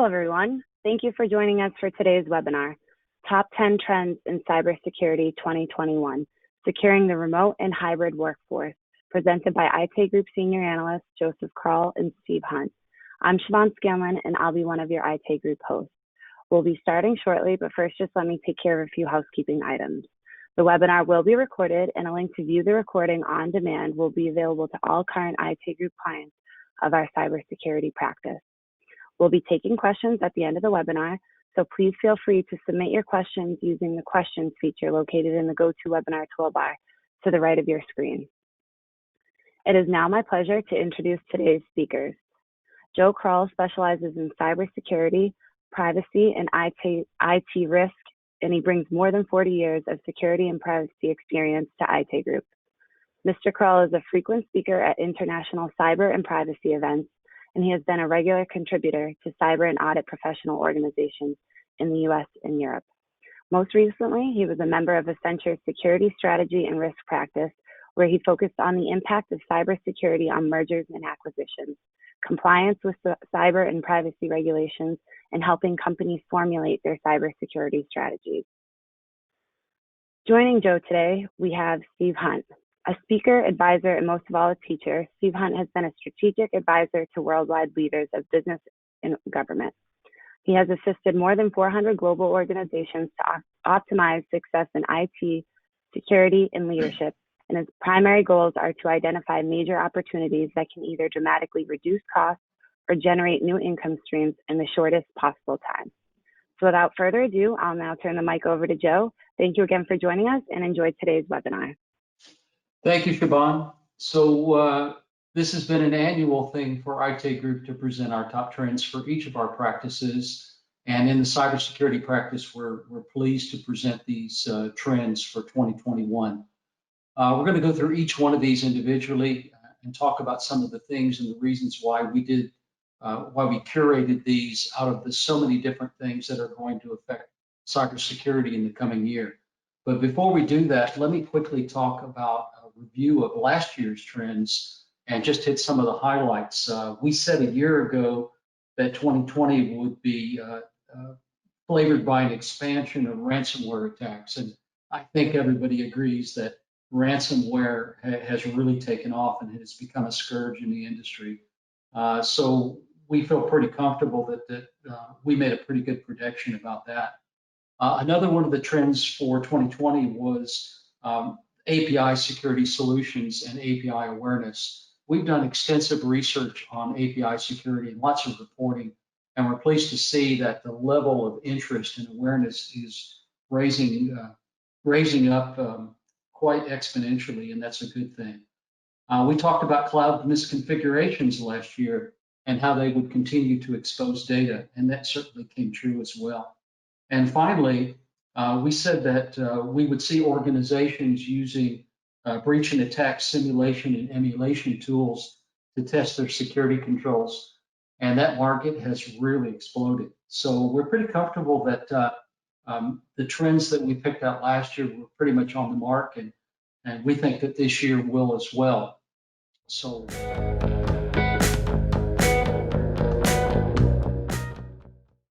Hello, everyone. Thank you for joining us for today's webinar, Top 10 Trends in Cybersecurity 2021, Securing the Remote and Hybrid Workforce, presented by Aite Group Senior Analysts Joseph Krall and Steve Hunt. I'm Siobhan Scanlon, and I'll be one of your Aite Group hosts. We'll be starting shortly, but first just let me take care of a few housekeeping items. The webinar will be recorded, and a link to view the recording on demand will be available to all current Aite Group clients of our cybersecurity practice. We'll be taking questions at the end of the webinar, so please feel free to submit your questions using the questions feature located in the GoToWebinar toolbar to the right of your screen. It is now my pleasure to introduce today's speakers. Joe Krall specializes in cybersecurity, privacy, and IT risk, and he brings more than 40 years of security and privacy experience to Aite Group. Mr. Krall is a frequent speaker at international cyber and privacy events, and he has been a regular contributor to cyber and audit professional organizations in the US and Europe. Most recently, he was a member of Accenture's security strategy and risk practice, where he focused on the impact of cybersecurity on mergers and acquisitions, compliance with cyber and privacy regulations, and helping companies formulate their cybersecurity strategies. Joining Joe today, we have Steve Hunt. A speaker, advisor, and most of all a teacher, Steve Hunt has been a strategic advisor to worldwide leaders of business and government. He has assisted more than 400 global organizations to optimize success in IT, security, and leadership, and his primary goals are to identify major opportunities that can either dramatically reduce costs or generate new income streams in the shortest possible time. So without further ado, I'll now turn the mic over to Joe. Thank you again for joining us, and enjoy today's webinar. Thank you, Siobhan. So this has been an annual thing for Aite Group to present our top trends for each of our practices. And in the cybersecurity practice, we're pleased to present these trends for 2021. We're going to go through each one of these individually and talk about some of the things and the reasons why we curated these out of the so many different things that are going to affect cybersecurity in the coming year. But before we do that, let me quickly talk about a review of last year's trends and just hit some of the highlights. We said a year ago that 2020 would be flavored by an expansion of ransomware attacks. And I think everybody agrees that ransomware has really taken off and has become a scourge in the industry. So we feel pretty comfortable that we made a pretty good prediction about that. Another one of the trends for 2020 was API security solutions and API awareness. We've done extensive research on API security and lots of reporting, and we're pleased to see that the level of interest and awareness is raising up quite exponentially, and that's a good thing. We talked about cloud misconfigurations last year and how they would continue to expose data, and that certainly came true as well. And finally, we said that we would see organizations using breach and attack simulation and emulation tools to test their security controls, and that market has really exploded. So we're pretty comfortable that the trends that we picked out last year were pretty much on the mark, and we think that this year will as well. So